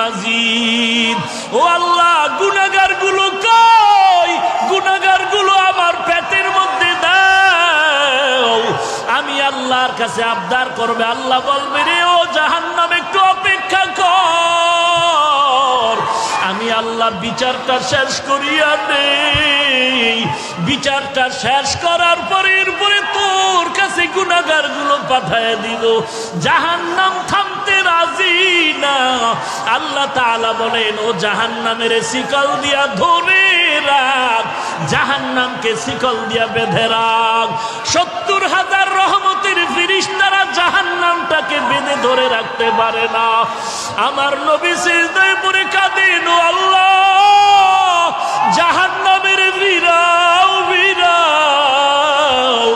মাজিদ। ও আল্লাহ, গুনাহগারগুলো কই? গুনাহগারগুলো আমার পেটের মধ্যে দাও। আমি আল্লাহর কাছে আবদার করবে, আল্লাহ বলবে রে ও জাহান্নাম একটু অপেক্ষা কর, আমি আল্লাহ বিচারটা শেষ করিয়া নেই। বিচারটা শেষ করার পরে এরপরে তোর কাছে গুনাহগারগুলো পাঠায় দিব। জাহান্নাম থামতে রাজি না। আল্লাহ তাআলা বলেন, ও জাহান্নামের শিকল দিয়া ধরে রাখ, জাহান্নামকে শিকল দিয়া বেঁধে রাখ। ৭০,০০০ রহমতের ফেরেশতারা জাহান্নামটাকে বেঁধে ধরে রাখতে পারে না। আমার নবী সিজদায় পড়ে কাঁদেন, ও আল্লাহ, জাহান্নামের ভিড়াও ভিড়াও,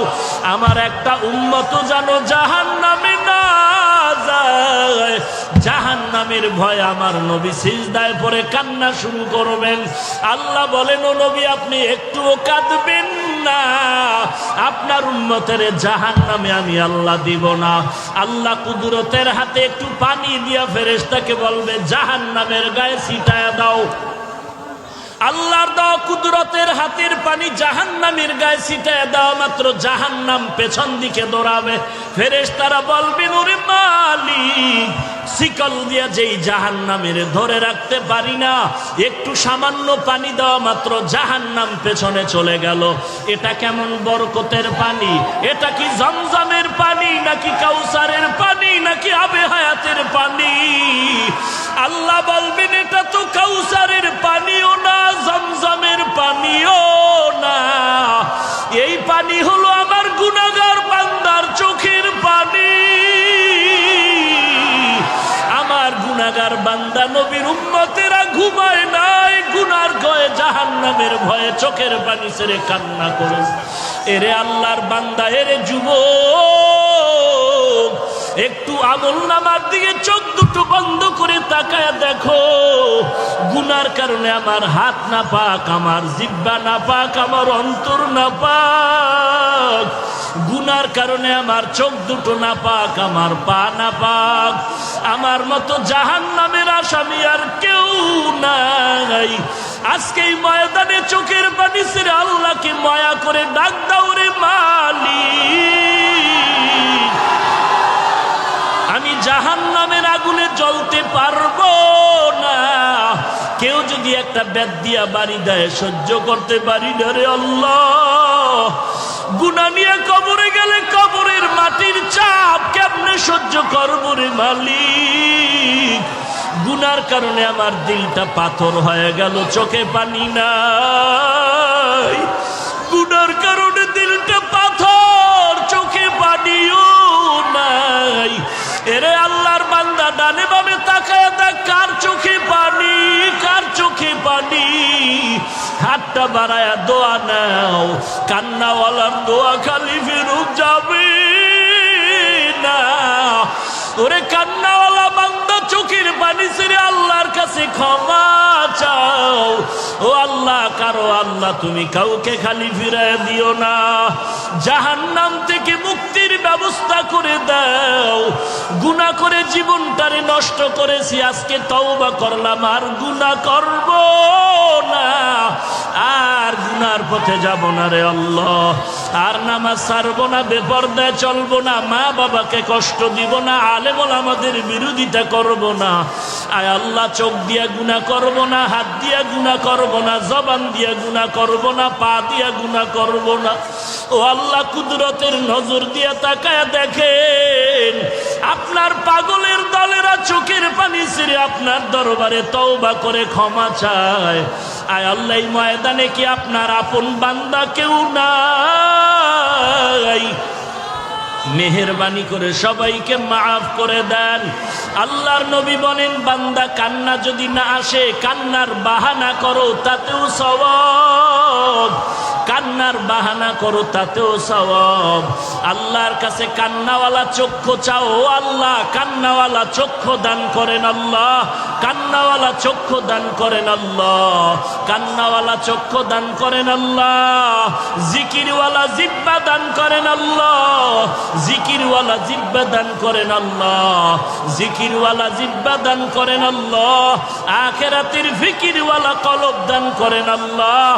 আমার একটা উম্মত যেন জাহান্নামে না যায়। জাহান্নামের ভয় আমার নবী সিজদায় পড়ে কান্না শুরু করবেন। আল্লাহ বলেন, ও নবী আপনি একটুও কাঁদবেন না, আপনার উম্মতের জাহান্নামে আমি আল্লাহ দিব না। আল্লাহ কুদরতের হাতে একটু পানি দিয়া ফেরেশতাকে বলবে জাহান্নামের গায়ে ছিটায়া দাও। আল্লাহর দেওয়া কুদরতের হাতের পানি জাহান্নামের গায়ে ছিটায় দেওয়া মাত্র জাহান্নাম পেছন দিকে দৌড়াবে। ফেরেশতারা বলবেন, ওরে মালিক, শিকল দিয়া যেই জাহান্নামের ধরে রাখতে পারি না, একটু সামান্য পানি দেওয়া মাত্র জাহান্নাম পেছনে চলে গেল। এটা কেমন বরকতের পানি? এটা কি জমজমের পানি, নাকি কাউসারের পানি, নাকি আবে হায়াতের পানি? আল্লাহ বলবেন, এটা তো কাউসারের পানিও না, জমজমের পানিও না, এই পানি হলো আমার গুনাহগার বান্দার চোখের পানি। আমার গুনাহগার বান্দা নবীর উম্মতেরা ঘুমায় নাই, গুনার ভয়ে জাহান্নামের ভয়ে চোখের পানি ছেড়ে কান্না করে। এরে আল্লাহর বান্দা, এরে যুবক, একটু আমলনামার দিকে চোখ দুটো বন্ধ করে তাকায় দেখো। গুনার কারণে আমার হাত না পাক, আমার জিহ্বা না পাক, আমার অন্তর না পাক। গুনার কারণে আমার চোখ দুটো না পাক, আমার পা না পাক। আমার মতো জাহান্নামের আসামি আর কেউ নাই। আজকে এই ময়দানে চোখের পানি ছেড়ে আল্লাহকে মায়া করে ডাক দাও, রে মালিক, আমি জাহান্নামের আগুনে জ্বলতে পারবো না। কেউ যদি একটা বেত দিয়া বাড়ি দেয় সহ্য করতে পারি না রে আল্লাহ। গুনাহ নিয়ে কবরে গেলে কবরের মাটির চাপ কেমনে সহ্য করবো রে মালিক। গুনার কারণে আমার দিলটা পাথর হয়ে গেল, চোখে পানি নাই। গুনার কারণে দিলটা পাথর, চোখে পানিও নাই। এরে আল্লাহর বান্দা, ডানে বামে তাকায় দেখ কার চোখে পানি, কার চোখে পানি। হাতটা বাড়ায়া দোয়া নাও, কান্নাওয়ালার দোয়া খালি ফেরত যাবে না। ওরে কান্নাওয়ালা বান্দা, চোখের পানি ছেড়ে আল্লাহর কাছে ক্ষমা চাও। ও আল্লাহ, কারো আল্লাহ তুমি কাউকে খালি ফিরায় দিও না। জাহান্নাম থেকে মুক্তির ব্যবস্থা করে দাও। গুনাহ করে জীবনটারে নষ্ট করেছি, আজকে তওবা করলাম, আর গুনাহ করব না, আর গুনার পথে যাব না রে আল্লাহ। আর নামাজ ছাড়বো না, বেপরদায় চলবো না, মা বাবাকে কষ্ট দিব না, আলেম ওলামাদের বিরোধিতা করব না। আয় আল্লাহ, চোখ দিয়া গুনাহ করব না, হাত দিয়া গুনাহ করব না, জবান দিয়া গুনাহ করব না, পা দিয়া গুনাহ করব না। ও আল্লাহ, কুদরতের নজর দিয়া তাকায় দেখেন, আপনার পাগলের দলেরা চোখের পানি ছেড়ে আপনার দরবারে তওবা করে ক্ষমা চায়। আয় আল্লাহ, এই ময়দানে কি আপনার আপন বান্দা কেউ নাই? মেহেরবানি করে সবাইকে মাফ করে দেন। আল্লাহর নবী বলেন, বান্দা কান্না যদি না আসে, কান্নার বাহানা করো, তাতেও সওয়াব। কান্নার বাহানা করো, তাতেও সওয়াব। আল্লাহর কাছে কান্নাওয়ালা চক্ষু চাও, আল্লাহ কান্নাওয়ালা চক্ষু দান করেন। আল্লাহ কান্নাওয়ালা চক্ষু দান করেন আল্লাহ, কান্নাওয়ালা চক্ষু দান করেন আল্লাহ, জিকিরওয়ালা জিহ্বা দান করেন আল্লাহ, জিকিরওয়ালা জিহ্বা দান করেন আল্লাহ, জিকিরওয়ালা জিহ্বা দান করেন আল্লাহ, আখিরাতের ফিকিরওয়ালা কলব দান করেন আল্লাহ,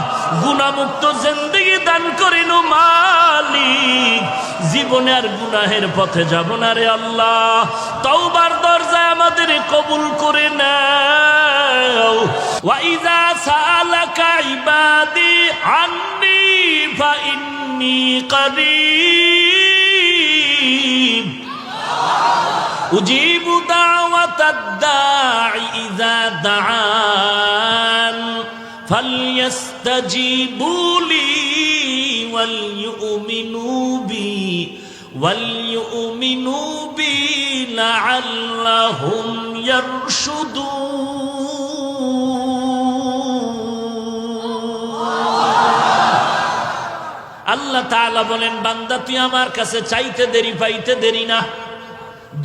গুনাহমুক্ত জিন্দেগি দান করেন ও মালিক। জীবনে আর গুনাহের পথে যাব না রে আল্লাহ, তওবার দরজায় আমাদের কবুল করে নাও। ওয়া ইযা সাআলাকা ইবাদি আন্নী ফাইন্নী করিব উজিবু দাওয়াতাদ দাঈ ইযা দাআন ফালইস্তাজিবু লি ওয়ালইউমিনু বি লাআল্লাহুম ইয়ারশুদুন। আল্লাহ তাআলা বলেন, বান্দা তুই আমার কাছে চাইতে দেরি পাইতে দেরি না।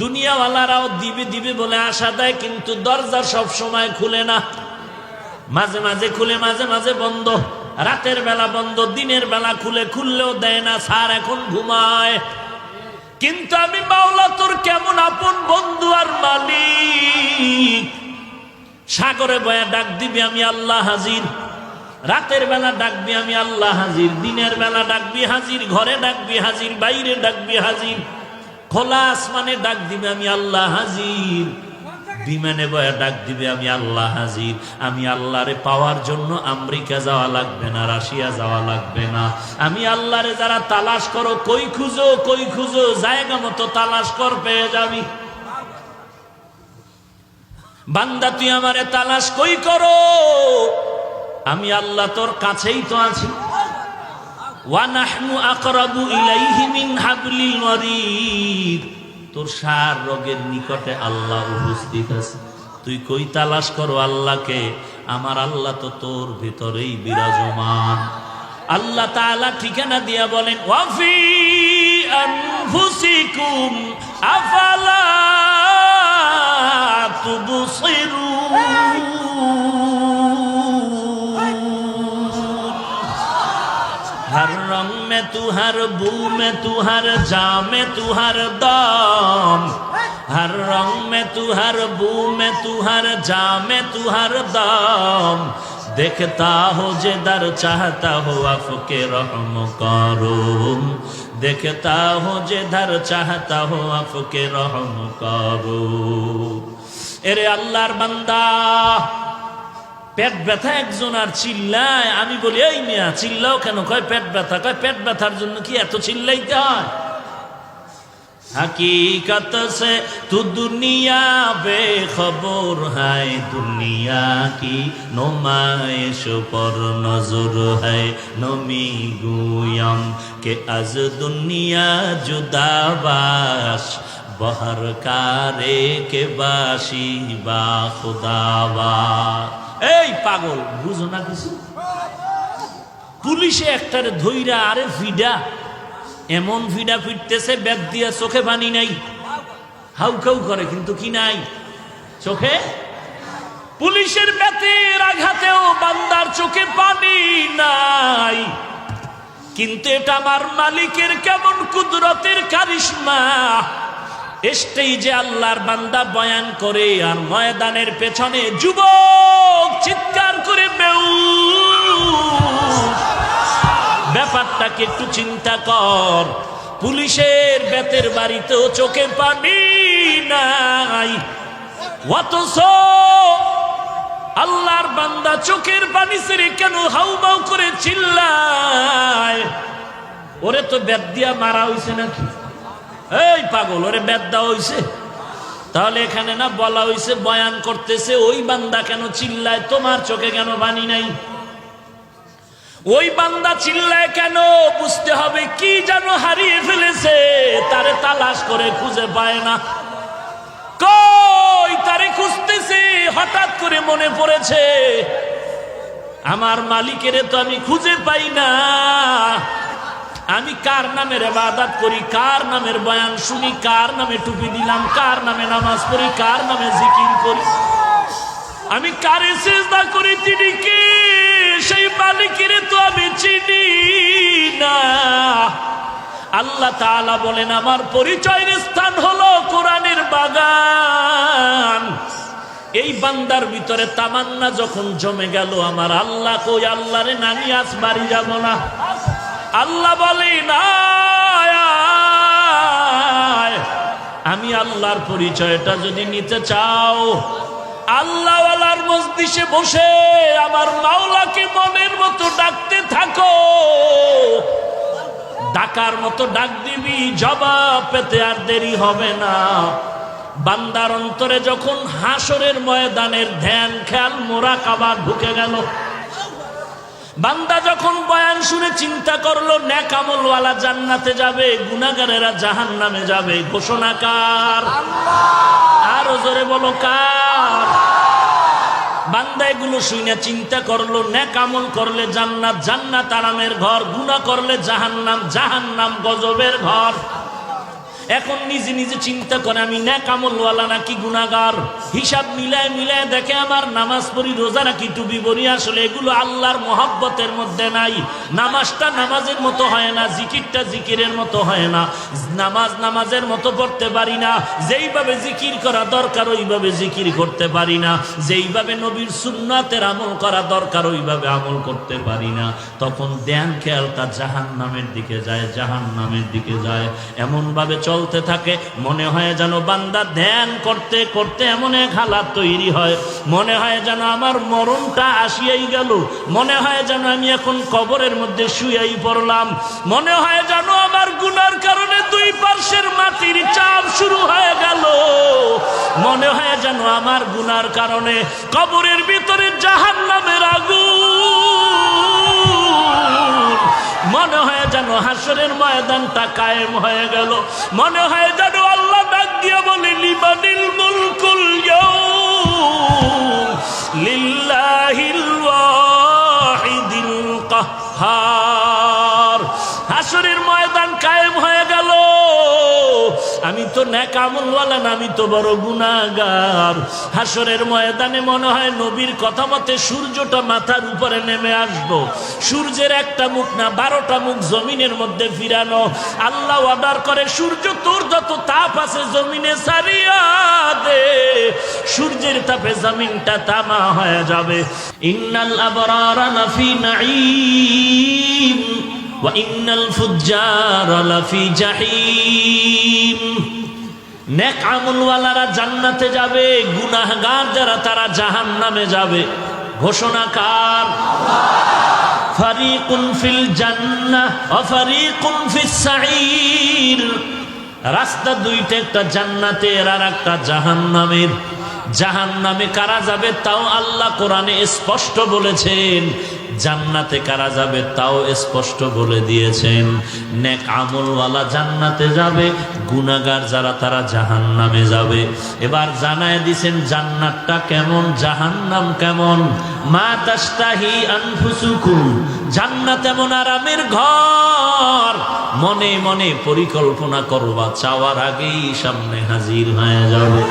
দুনিয়াওয়ালারাও দিবে দিবে বলে আশা দেয়, কিন্তু দরজা সব সময় খুলে না, মাঝে মাঝে খুলে মাঝে মাঝে বন্ধ, রাতের বেলা বন্ধ, দিনের বেলা খুলে, খুললেও দেয় না, স্যার এখন ঘুমায়। কিন্তু আমি মাওলা তোর কেমন আপন বন্ধু আর মালিক। সাগরে বয়া ডাক দিবি আমি আল্লাহ হাজির, রাতের বেলা ডাকবি আমি আল্লাহ হাজির, দিনের বেলা ডাকবি হাজির, ঘরে ডাকবি হাজির, বাইরে ডাকবি হাজির, খোলা আসমানে ডাক দিবে আমি আল্লাহ হাজির, বিমানে বয়া ডাক দিবে আমি আল্লাহ হাজির। আমি আল্লাহরে পাওয়ার জন্য আমেরিকা যাওয়া লাগবে না, রাশিয়া যাওয়া লাগবে না। আমি আল্লাহরে যারা তালাশ করো, কই খুঁজো কই খুঁজো, জায়গা মতো তালাশ কর, পেয়ে যাবি। বান্দা তুই আমারে তালাশ কই করো, আমি আল্লাহ তোর কাছেই তো আছি। ওয়া নাহনু আকরাবু ইলাইহি মিন হাবলিল ওয়ারিদ, তোর সার রোগের নিকটে আল্লাহ উপস্থিত আছে। তুই কই তালাশ করো আল্লাহকে, আমার আল্লাহ তো তোর ভিতরেই বিরাজমান। আল্লাহ তাআলা ঠিকানা দিয়া বলেন, ওয়াফি আনফুসিকুম আফালা তুবসিরুন। हर रंग में तू, हर बू में तू, हर जा में तू, हर दाम, हर रंग में तू, हर बू में तू, हर जा में तू, हर दाम, देखता हो जिधर चाहता हो आपके रहम करूम, देखता हो जिधर चाहता हो आपके रहम करूम। एरे अल्लाहर बंदा, পেট ব্যথা একজন আর চিল্লায়, আমি বলি এই মিয়া চিল্লাও কেন? কয় পেট ব্যথা। কয় পেট ব্যথার জন্য কি এত চিল্লাইতে হয়? हकीकत से तू दुनिया बेखबर है, दुनिया की नुमाइश पर नजर है, नमी गुयम के अज दुनिया जुदाबाश बहर कारे के बाशी बा खुदावा। এই পাগল, বুঝো না কিছু? পুলিশে একটারে ধইরা আরে ফিডা, এমন ফিডা ফিরতেছে, ব্যাগ দিয়া চোখে পানি নাই, হাউকাউ করে কিন্তু কি নাই চোখে। পুলিশের ব্যাতের আঘাতেও বান্দার চোখে পানি নাই, কিন্তু এটা আমার মালিকের কেমন কুদরতের কারিশমা। স্টেজে আল্লাহর বান্দা বয়ান করে, আর ময়দানের পেছনে যুবক চিৎকার করে বেউস। ব্যাপারটাকে একটু চিন্তা কর, পুলিশের বেতের বাড়িতেও চোখে পানি নাই, অথচ আল্লাহর বান্দা চোখের পানি ছেড়ে কেন হাউমাউ করে চিল্লায়? ওরে তো বেত দিয়া মারা হইছে নাকি? এই পাগল, ওরে বেত দেওয়া হইছে? তাহলে এখানে না বলা হইছে বয়ান করতেছে, ওই বান্দা কেন চিল্লায়? তোমার চোখে কেন পানি নাই? ওই বান্দা চিল্লায় কেন? বুঝতে হবে কি যেন হারিয়ে ফেলেছে, তারে তালাশ করে খুঁজে পায় না। কই তারে খুঁজতেছে, হঠাৎ করে মনে পড়েছে আমার মালিকের তো আমি খুঁজে পাই না। আমি কার নামের ইবাদত করি, কার নামের বয়ান শুনি, কার নামে টুপি দিলাম, কার নামে নামাজ পড়ি, কার নামে জিকির করি? আমি কারে সিজদা করি তিনি কে, সেই মালিকের তো আমি চিনি না। আল্লাহ তাআলা বলেন আমার পরিচয়ের স্থান হলো কোরআনের বাগান। এই বান্দার ভিতরে তামান্না যখন জমে গেল, আমার আল্লাহ কই, আল্লাহরে নামি আজ বাড়ি যাব না। আল্লাহ বলে না, আমি আল্লাহর পরিচয়টা যদি নিতে চাও, আল্লাহওয়ালার মজলিসে বসে আমার মাওলাকে মনের মতো ডাকতে থাকো। ডাকার মতো ডাক দিবি, জবাব পেতে আর দেরি হবে না। বান্দার অন্তরে যখন হাসরের ময়দানের ধ্যান খেয়াল মোরাকাবা ঢুকে গেল, বান্দা যখন বয়ান শুনে চিন্তা করলো নেক আমলওয়ালা জান্নাতে যাবে, গুনাহগারেরা জাহান্নামে যাবে, ঘোষণা কার? আরো জোরে বলো কার? বান্দা এগুলো শুনে চিন্তা করলো নেক আমল করলে জান্নাত, জান্নাত আরামের ঘর, গুনাহ করলে জাহান্নাম, জাহান্নাম গজবের ঘর। এখন নিজে নিজে চিন্তা করে আমি নেক আমলওয়ালা নাকি গুনাহগার। হিসাব মিলায় মিলায় দেখে আমার নামাজ পড়ি, রোজা রাখি, টুপি পরি, আসলে এগুলো আল্লাহর মহব্বতের মধ্যে নাই। নামাজটা নামাজের মতো হয় না, জিকিরটা জিকিরের মতো হয় না, নামাজ নামাজের মতো পড়তে পারি না, যেইভাবে জিকির করা দরকার ওইভাবে জিকির করতে পারি না, যেইভাবে নবীর সুন্নাতের আমল করা দরকার ওইভাবে আমল করতে পারি না। তখন ধ্যান খেয়ালটা জাহান্নামের দিকে যায়, জাহান্নামের দিকে যায়। এমন ভাবে চলতে থাকে, মনে হয় যেন বান্দা ধ্যান করতে করতে এমন এক হালাত তৈরি হয়, মনে হয় যেন আমার মরণটা আসিয়াই গেল, মনে হয় যেন আমি এখন কবরের মধ্যে শুয়েই পড়লাম, মনে হয় যেন আমার গুনার কারণে দুই পার্শ্বের মাটির চাপ শুরু হয়ে গেল, মনে হয় যেন আমার গুনার কারণে কবরের ভিতরে জাহান্নামের আগুন, মনে হয় যেন হাসরের ময়দানটা কায়েম হয়ে গেল, মনে হয় যেন আল্লাহ ডাক দিয়ে বলে লিমানিল মুলকুল ইয়াউম লিল্লাহিল ওয়াহিদিল কাহ্হার। হাসরের ময়দান কায়েম হয়ে গেল, আমি তো নেক আমলওয়ালা না, আমি তো বড় গুনাহগার। হাসরের ময়দানে মনে হয় নবীর কথা মতে সূর্যটা মাথার উপরে নেমে আসবো, সূর্যের একটা মুখ না 12টা মুখ জমিনের মধ্যে ফিরানো। আল্লাহ অর্ডার করে সূর্য তোর যত তাপ আছে জমিনে সারিয়া দে, সূর্যের তাপে জমিনটা তামা হয়ে যাবে। ইন্নাল আবরারা লাফি নাঈম ওয়া ইন্নাল ফুজ্জারা লাফি জাহিম। নেক আমলওয়ালারা জান্নাতে যাবে, গুনাহগার যারা তারা জাহান্নামে যাবে। ঘোষণা কার? ফারিকুন ফিল জান্নাহ ওয়া ফারিকুন ফিস সাঈর। রাস্তা দুইটা, একটা জান্নাতের আর একটা জাহান্নামের। জাহান্নামে কারা যাবে তাও আল্লাহ কোরআনে স্পষ্ট বলেছেন, জান্নাতে কারা যাবে তাও স্পষ্ট বলে দিয়েছেন। নেক আমলওয়ালা জান্নাতে যাবে, গুনাহগার যারা তারা জাহান্নামে যাবে। এবার জানায় দিছেন জান্নাতটা কেমন, জাহান্নাম কেমন। মা তাশতাহি আনফুসুকুম, জান্নাত এমন আরামের ঘর, মনে মনে পরিকল্পনা করবা, চাওয়ার আগেই সামনে হাজির হয়ে যাবে।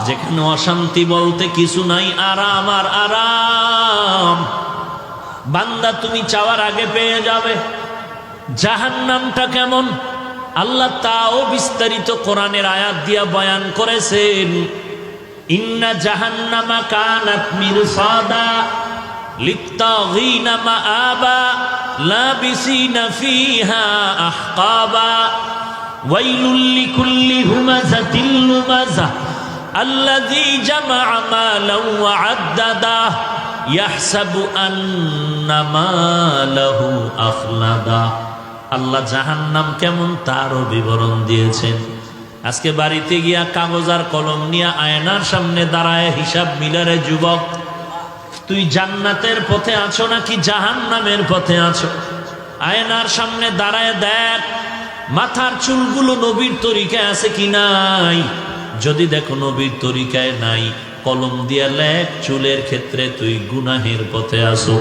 যেখানে অশান্তি বলতে কিছু নাই, আরাম আর আরাম। বান্দা তুমি চাওয়ার আগে পেয়ে যাবে। জাহান্নামটা কেমন আল্লাহ তাও বিস্তারিত কোরআনের আয়াত দিয়া বয়ান করেছেন। ইন্না জাহান্নামা কানাত মিরসাদা লিত্তাগিনা মাআবা লাবিসিনা ফিহা আহকাবা ওয়াইলুল লিকুল্লি হুমাযাতিল লুমাযাহ আল্লাযী জামাআ মালান ওয়া আদ্দাদা ইয়াহসাবু আন্না মালাহু আখলাদা। আল্লাহ জাহান্নাম কেমন তারও বিবরণ দিয়েছেন। আজকে বাড়িতে গিয়া কাগজ আর কলম নিয়ে আয়নার সামনে দাঁড়ায় হিসাব মিলারে যুবক, তুই জান্নাতের পথে আছো নাকি জাহান্নামের পথে আছো? আয়নার সামনে দাঁড়ায় দেখ মাথার চুলগুলো নবীর তরিকায় আছে কি নাই। যদি দেখো নবীর তরিকায় নাই, কলম দিয়া লেখ চুলের ক্ষেত্রে তুই গুনাহের পথে আসো।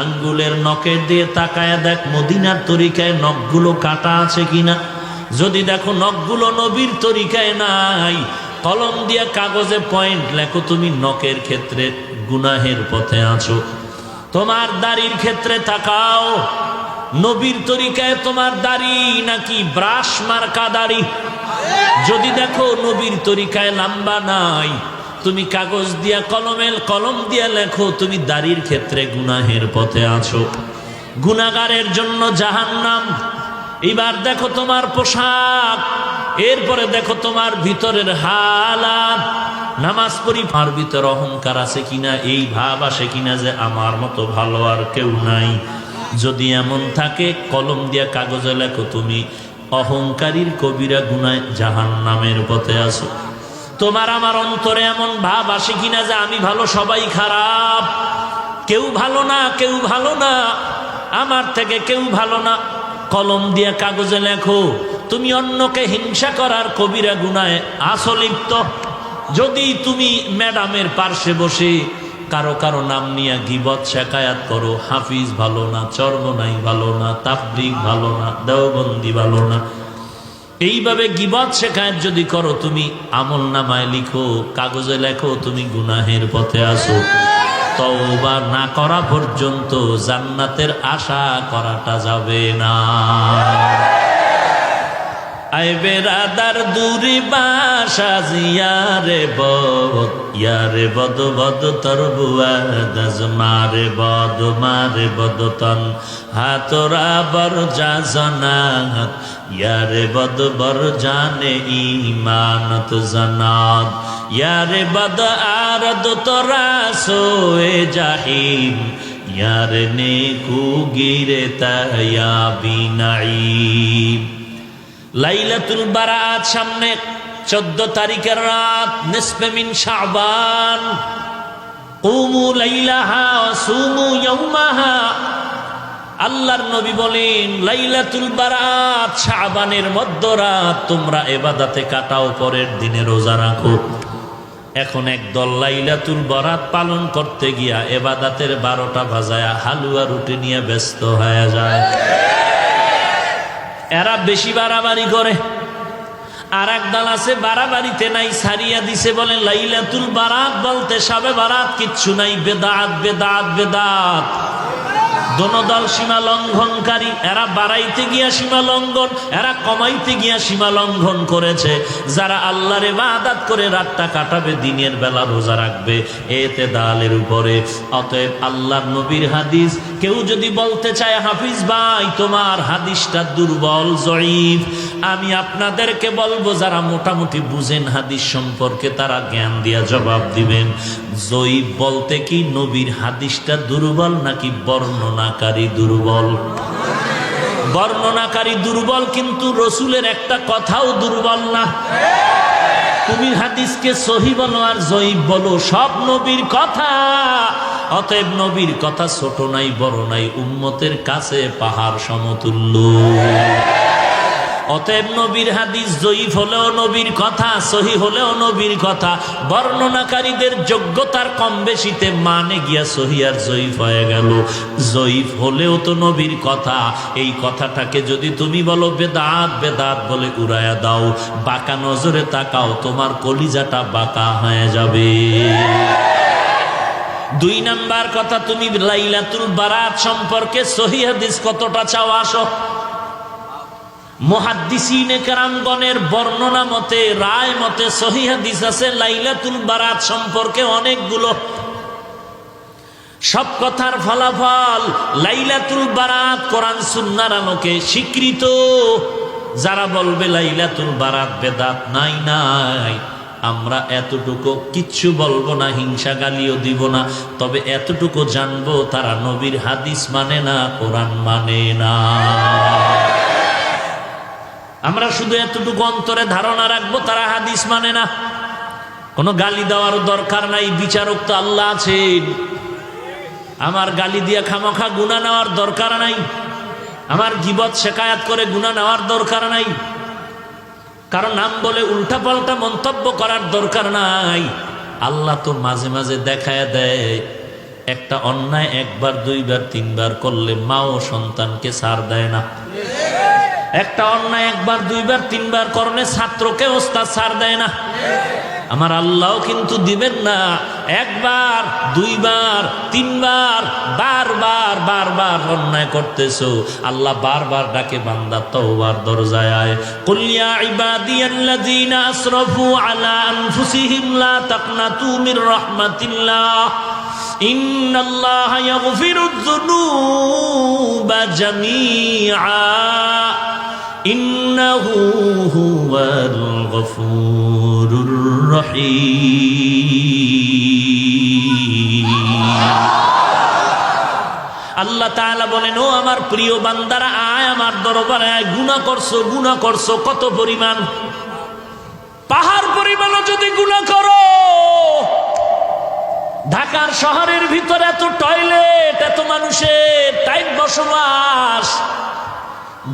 আঙ্গুলের নখের দিয়ে তাকায় দেখ মদিনার তরিকায় নখগুলো কাটা আছে কিনা। যদি দেখো নখগুলো নবীর তরিকায় নাই, কলম দিয়া কাগজে পয়েন্ট লেখো, তুমি নখের ক্ষেত্রে গুনাহের পথে আছো। তোমার দাড়ির ক্ষেত্রে তাকাও, নবীর তরিকায় তোমার দাড়ি নাকি ব্রাশ মার্কা দাড়ি? যদি দেখো নবীর তরিকায় লম্বা নাই, তুমি কাগজ দিয়া কলম দিয়া লেখো, তুমি দাড়ির ক্ষেত্রে গুনাহের পথে আছো, গুনাহগারের জন্য জাহান্নাম। এবার দেখো তোমার পোশাক, এরপরে দেখো তোমার ভিতরের হালাত। নামাজ পড়ি, তার ভিতরে অহংকার আছে কিনা, এই ভাব আসে কিনা যে আমার মতো ভালো আর কেউ নাই। যদি এমন থাকে, কলম দিয়া কাগজে লেখো, তুমি অহংকারীর কবিরা গুনায় জাহান্নামের পথে আছো। তোমার আমার অন্তরে এমন ভাব আসে কিনা যে আমি ভালো, সবাই খারাপ, কেউ ভালো না, কেউ ভালো না, আমার থেকে কেউ ভালো না। কলম দিয়া কাগজে লেখো, তুমি অন্যকে হিংসা করার কবিরা গুনায় আছো লিপ্ত। যদি তুমি ম্যাডামের পার্শ্বে বসে কারো কারো নাম নিয়ে গীবত শেখায়াত করো, হাফিজ ভালো না, চরমনাই ভালো না, তাবলীগ ভালো না, দেওবন্দি ভালো না, এইভাবে গীবত শেখায়াত যদি করো, তুমি আমল নামায় লিখো, কাগজে লেখো, তুমি গুনাহের পথে আছো। তওবা না করা পর্যন্ত জান্নাতের আশা করাটা যাবে না। আয় বেরাদার দূরি বাসা জিয়ারে বদ বদ তর বুয়াদাজ মারে বদ তন হাতরা বর জানাত ইয়ারে বদ বর জানে ইমানত জানাত ইয়ারে বদ আরদ তোরা সোয়ে জাহিম ইয়ারে নেকু গিরে তায়া বিনাইম। লাইলাতুল বারাত সামনে, 14 তারিখের রাত, নিসফে মিন শাবান। কুমু লাইলাহা ওয়া সুমু ইয়াওমাহা। আল্লাহর নবী বলেন, লাইলাতুল বারাত শাবানের মধ্যরাত, তোমরা ইবাদতে কাটাও, পরের দিনে রোজা রাখো। এখন একদল লাইলাতুল বারাত পালন করতে গিয়া ইবাদতের 12টা বাজায়া হালুয়া রুটি নিয়ে ব্যস্ত হয়ে যায়। এরা বেশি বাড়াবাড়ি করে। আর এক দল আছে বাড়াবাড়িতে নাই, সারিয়া দিছে, বলে লাইলাতুল বারাত বলতে সবে বারাত কিচ্ছু নাই, বেদাত বেদাত বেদাত। দোনো দল সীমা লঙ্ঘনকারী। এরা বাড়াইতে গিয়া সীমা লঙ্ঘন, এরা কমাইতে গিয়া সীমা লঙ্ঘন করেছে। যারা আল্লাহর ইবাদত করে রাতটা কাটাবে, দিনের বেলা রোজা রাখবে, এতে দালের উপরে। অতএব আল্লাহর নবীর হাদিস কেউ যদি বলতে চায়, হাফিজ ভাই তোমার হাদিসটা দুর্বল, জয়ীফ, আমি আপনাদেরকে বলবো, যারা মোটামুটি বুঝেন হাদিস সম্পর্কে, তারা জ্ঞান দিয়া জবাব দিবেন। জয়ীফ বলতে কি নবীর হাদিসটা দুর্বল নাকি বর্ণনাকারী দুর্বল? বর্ণনাকারী দুর্বল, কিন্তু রসুলের একটা কথাও দুর্বল না। তুমি হাদিসকে সহি বলো আর জয়ীফ বলো, সব নবীর কথা। অতএব নবীর কথা ছোট নাই, বড় নাই, উম্মতের কাছে পাহাড় সমতুল্য। অতএব নবীর হাদিস জয়ীফ হলেও নবীর কথা, সহি হলেও নবীর কথা। বর্ণনাকারীদের যোগ্যতার কম বেশিতে মানে গিয়া সহি আর জয়ীফ হয়ে গেল। জয়ীফ হলেও তো নবীর কথা। এই কথাটাকে যদি তুমি বলো বেদাত, বেদাত বলে উড়ায়া দাও, বাঁকা নজরে তাকাও, তোমার কলিজাটা বাঁকা হয়ে যাবে। 2 নাম্বার কথা, তুমি লাইলাতুল বারাত সম্পর্কে সহি হাদিস কতটা চাও আসো। মুহাদ্দিসিনে কেরামগণের বর্ণনা মতে, রায় মতে সহিহ হাদিস আছে লাইলাতুল বারাত সম্পর্কে অনেকগুলো। সব কথার ফলাফল লাইলাতুল বারাত কোরআন সুন্নাহর আলোকে স্বীকৃত। যারা বলবে লাইলাতুল বারাত বেদাত, নাই নাই, আমরা এতটুকু কিচ্ছু বলবো না, হিংসা গালিও দিব না, তবে এতটুকু জানবো তারা নবীর হাদিস মানে না, কোরআন মানে না। আমরা শুধু এতটুকু অন্তরে ধারণা রাখবো তারা হাদিস মানে না। কোনো গালি দেওয়ার দরকার নাই, বিচারক তো আল্লাহ আছেন। আমার গালি দিয়া খামখা গুনাহ নেওয়ার দরকার নাই, আমার গীবত শিকায়াত করে গুনাহ নেওয়ার দরকার নাই, কারণ নাম বলে উল্টা পাল্টা মন্তব্য করার দরকার নাই। আল্লাহ তো মাঝে মাঝে দেখায় দেয়, একটা অন্যায় 1 বার 2 বার 3 বার করলে মাও সন্তানকে ছাড় দেয় না। একটা অন্যায় 1 বার 2 বার 3 বার করলে ছাত্রকে ওস্তাদ ছাড় দেয় না। আমার আল্লাহও কিন্তু দিবেন না। একবার, দুইবার, তিনবার, বারবার বারবার অন্যায় করতেছো, আল্লাহ বারবার ডাকে বান্দা তওবার দরজায় আয়। কুল ইয়া ইবাদিয়াল্লাযীনা আসরাফু আলা আনফুসিহিম লা তাকনাতু মির রাহমাতিল্লাহ ইন্নাল্লাহা ইয়াগফিরুয যুনুবা জামিআ ইন্নাহু হুয়াল গফুরুর রহিম। আল্লাহ তাআলা বলেন, ও আমার প্রিয় বান্দারা, আয় আমার দরবারে আয়। গুনাহ করছো কত পরিমাণ? পাহাড় পরিমাণও যদি গুনাহ করো। ঢাকার শহরের ভিতরে এত টয়লেট, এত মানুষের টাইট বসবাস।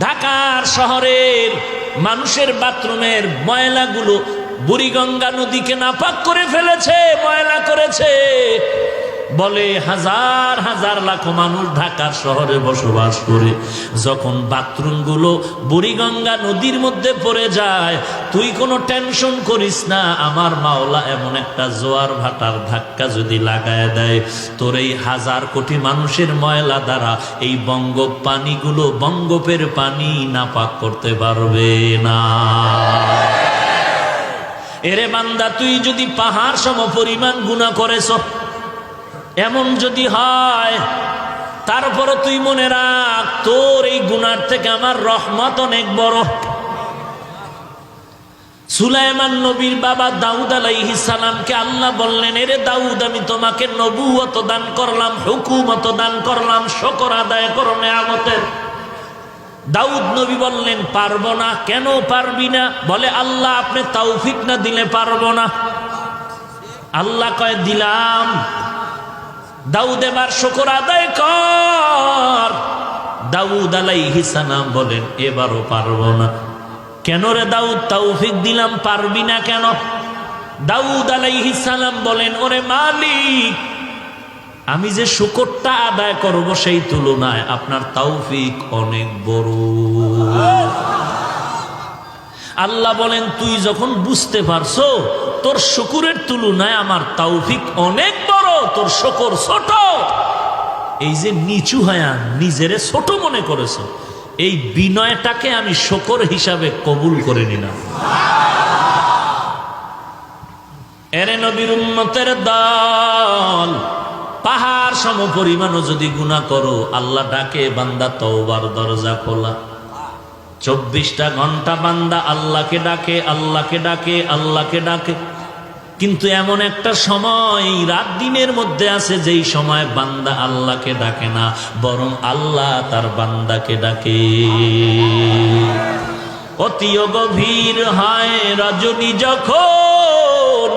ঢাকার শহরের মানুষের বাথরুমের ময়লাগুলো বুড়িগঙ্গা নদীকে নাপাক করে ফেলেছে, ময়লা করেছে। বলে হাজার হাজার লাখ মানুষ ঢাকার শহরে বসবাস করে, যখন বাথরুমগুলো বুড়িগঙ্গা নদীর মধ্যে পড়ে যায়, তুই কোনো টেনশন করিস না। আমার মাওলা এমন একটা জোয়ার ভাটার ধাক্কা যদি লাগায় দেয়, তোর এই হাজার কোটি মানুষের ময়লা দ্বারা এই পানিগুলো বঙ্গোপের পানি নাপাক করতে পারবে না। এরে বান্দা, তুই যদি পাহাড় সম পরিমাণ গুনাহ করেছ, এমন যদি হয়, তারপরও তুই মনে রাখ, তোর এই গুনার থেকে আমার রহমত অনেক বড়। সুলাইমান নবীর বাবা দাউদ আলাইহিস সালামকে আল্লাহ বললেন, এরে দাউদ, আমি তোমাকে নবুয়ত দান করলাম, হুকুমত দান করলাম, শুকর আদায় করো নেয়ামতের। দাউদ নবী বললেন, পারবো না। কেন পারবি না? বলে, আল্লাহ আপনি তৌফিক না দিলে পারবো না। আল্লাহ কয়, দিলাম। দাউদ এবার শুকর আদায় কর। দাউদ আলাইহিস সালাম বলেন, এবারও পারবো না। কেন রে দাউদ, তৌফিক দিলাম, পারবি না কেন? দাউদ আলাইহিস সালাম বলেন, ওরে মালিক, আমি যে শুকরটা আদায় করব সেই তুলনায় আপনার তৌফিক অনেক বড়। আল্লাহ বলেন, তুই যখন বুঝতে পারছো তোর শুকরের তুলনায় আমার তৌফিক অনেক বড়, তোর শুকর ছোট, এই যে নিচু হয়া নিজেরে ছোট মনে করেছো, এই বিনয়টাকে আমি শুকর হিসাবে কবুল করে নিলাম। এরে নবীর উম্মতের দল, পাহাড় সম পরিমাণও যদি গুনাহ করো, আল্লাহ ডাকে বান্দা তওবার দরজা খোলা। 24টা ঘন্টা বান্দা আল্লাহকে ডাকে, আল্লাহকে ডাকে, আল্লাহকে ডাকে। কিন্তু এমন একটা সময় রাত দিনের মধ্যে আছে, যেই সময় বান্দা আল্লাহকে ডাকে না, বরং আল্লাহ তার বান্দাকে ডাকে। অতি গভীর হয় রজনী যখন,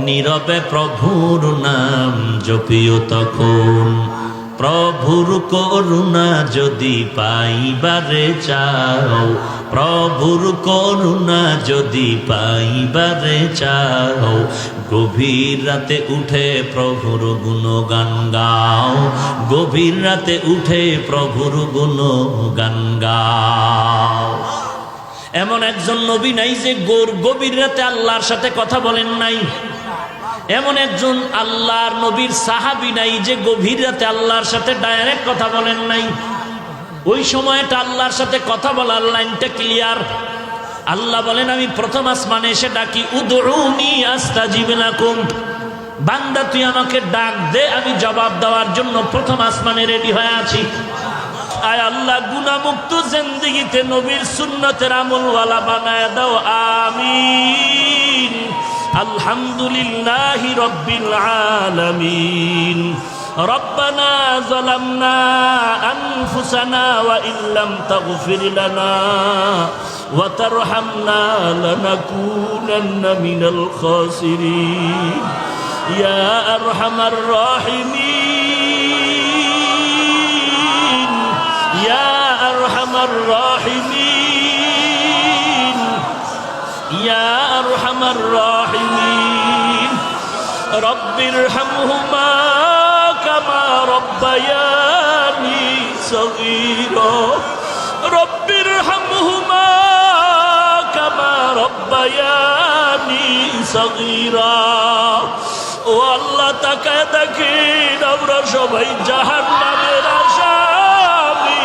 নীরবে প্রভুর নাম জপিও তখন। প্রভুর করুণা যদি পাইবারে চাও, প্রভুর করুণা যদি পাইবারে চাও, গভীর রাতে উঠে প্রভুর গুণগান গাও, গভীর রাতে উঠে প্রভুর গুণগান গাও। এমন একজন নবী নাই যে গভীর রাতে আল্লাহর সাথে কথা বলেন নাই। এমন একজন আল্লাহর নবীর সাহাবী নাই যে গভীর রাতে আল্লাহর সাথে ডাইরেক্ট কথা বলেন নাই। ওই সময়টা আল্লাহর সাথে কথা বলার লাইনটা ক্লিয়ার। আল্লাহ বলেন, আমি প্রথম আসমানে এসে ডাকি, উদউনি আস্তাজিব লাকুম। বান্দা তুই আমাকে ডাক দে, আমি জবাব দেওয়ার জন্য প্রথম আসমানে রেডি হয়ে আছি। আয় আল্লাহ, গুনাহমুক্ত জিন্দেগিতে নবীর সুন্নতের আমলওয়ালা বানায় দাও, আমিন। আলহামদুলিল্লাহি রাব্বিল আলামিন। রব্বানা যালামনা আনফুসানা ওয়া ইল্লাম তাগফির লানা ওয়া তারহামনা লানাকুনান্না মিনাল খাসিরিন ইয়া আরহামার রাহিমিন ইয়া আরহামার রাহিমিন ইয়া আরহামার রাহিমিন। রব্বিরহামহুমা কামা রব্বায়ানি সগীরা রব্বিরহামহুমা কামা রব্বায়ানি صغيرا ও আল্লাহ তাকায় দেখেন আমরা সবাই জাহান্নামের আসামি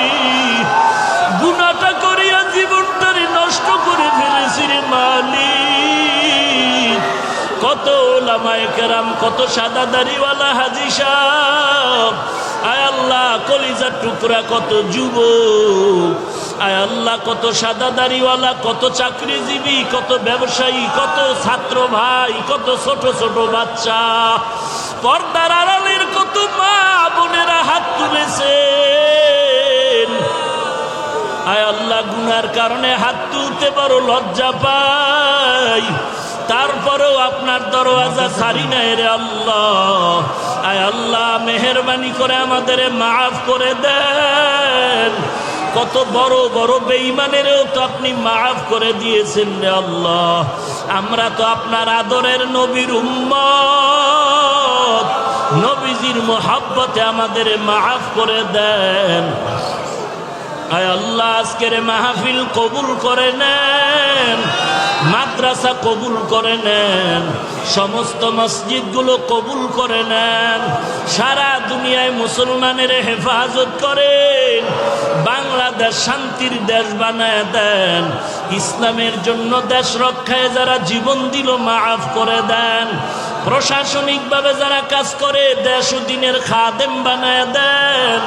গুনাহটা করিয়া জীবনটারে নষ্ট করে ফেলেছি রে মালিক কত ওলামায়ে কেরাম কত সাদা দাড়িওয়ালা হাজী সাহেব আয় আল্লাহ কলিজার টুকরা কত যুবক আয় আল্লাহ কত সাদা দাড়িওয়ালা কত চাকরিজীবী কত ব্যবসায়ী কত ছাত্র ভাই কত ছোট ছোট বাচ্চা পর্দার আড়ালের কত মা বোনেরা হাত তুলেছেন আয় আল্লাহ গুনার কারণে হাত তুলতে বড় লজ্জা পাই তারপরেও আপনার দরওয়াজা ছাড়ি নাই রে আল্লাহ আয় আল্লাহ মেহেরবানি করে আমাদের মাফ করে দেন কত বড় বড় বেঈমানেরও তো আপনি মাফ করে দিয়েছেন রে আল্লাহ আমরা তো আপনার আদরের নবীর উম্মত নবীজির মোহাব্বতে আমাদের মাফ করে দেন আয় আল্লাহ আজকের মাহফিল কবুল করে নেন মাদ্রাসা কবুল করে নেন সমস্ত মসজিদগুলো কবুল করে নেন সারা দুনিয়ায় মুসলমানের হেফাজত করেন বাংলাদেশ শান্তির দেশ বানায় দেন ইসলামের জন্য দেশ রক্ষায় যারা জীবন দিল মাফ করে দেন প্রশাসনিকভাবে যারা কাজ করে দেশ ও দ্বীনের খাদেম বানায় দেন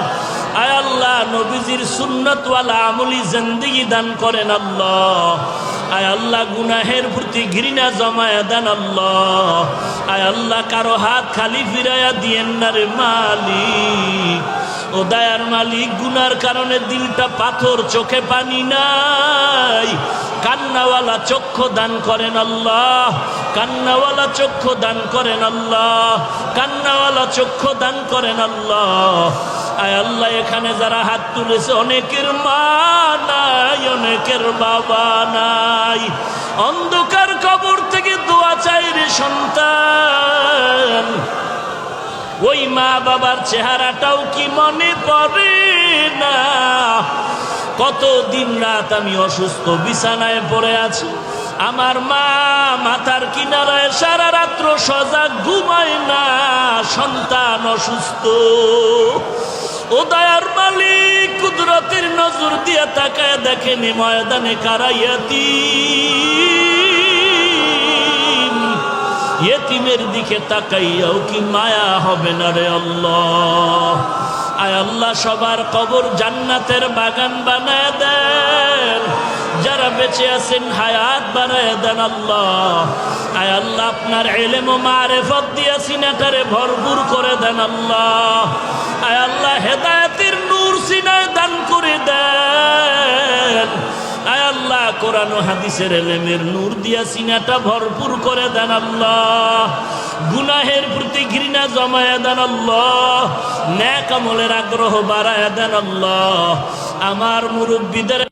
আয় আল্লাহ নবীজির সুন্নতওয়ালা আমলি জিন্দেগি দান করেন আল্লাহ আয় আল্লাহ গুনাহের প্রতি ঘৃণা জমায়া দেন আল্লাহ আয় আল্লাহ কারো হাত খালি ফিরাইয়া দিয়েন না রে মালিক ও দয়ার মালিক গুনার কারণে দিলটা পাথর চোখে পানি নাই কান্নাওয়ালা চক্ষু দান করেন আল্লাহ কান্নাওয়ালা চক্ষু দান করেন আল্লাহ কান্নাওয়ালা চক্ষু দান করেন আল্লাহ আয় আল্লাহ এখানে যারা হাত তুলেছে অনেকের মা নাই অনেকের বাবা নাই অন্ধকার কবর থেকে দোয়া চাই রে সন্তান ওই মা বাবার চেহারাটাও কি মনে পড়ে না কত দিন রাত আমি অসুস্থ বিছানায় পড়ে আছি আমার মা মাথার কিনারায় সারা রাত্র সজাগ ঘুমায় না সন্তান অসুস্থ ও দয়ার মালিক কুদরতের নজর দিয়ে তাকায় দেখেন ময়দানে কারা ইয়েতিমের দিকে তাকাইয়াও কি মায়া হবে না রে আল্লাহ আয় আল্লাহ সবার কবর জান্নাতের বাগান বানায় দেন যারা বেঁচে আছেন হায়াত বানায় দেন আল্লাহ আয় আল্লাহ আপনার ইলম ও মারিফত দিয়া সিনাটারে ভরপুর করে দেন আল্লাহ আয় আল্লাহ হেদায়েতের নূর সিনায় দান করে দেন আয় আল্লাহ কোরআন ও হাদিসের ইলমের নূর দিয়া সিনাটা ভরপুর করে দেন আল্লাহ গুনাহের প্রতি ঘৃণা জমায়া দেন আল্লাহ নেক আমলের আগ্রহ বাড়ায়া দেন আল্লাহ আমার মুরব্বিদের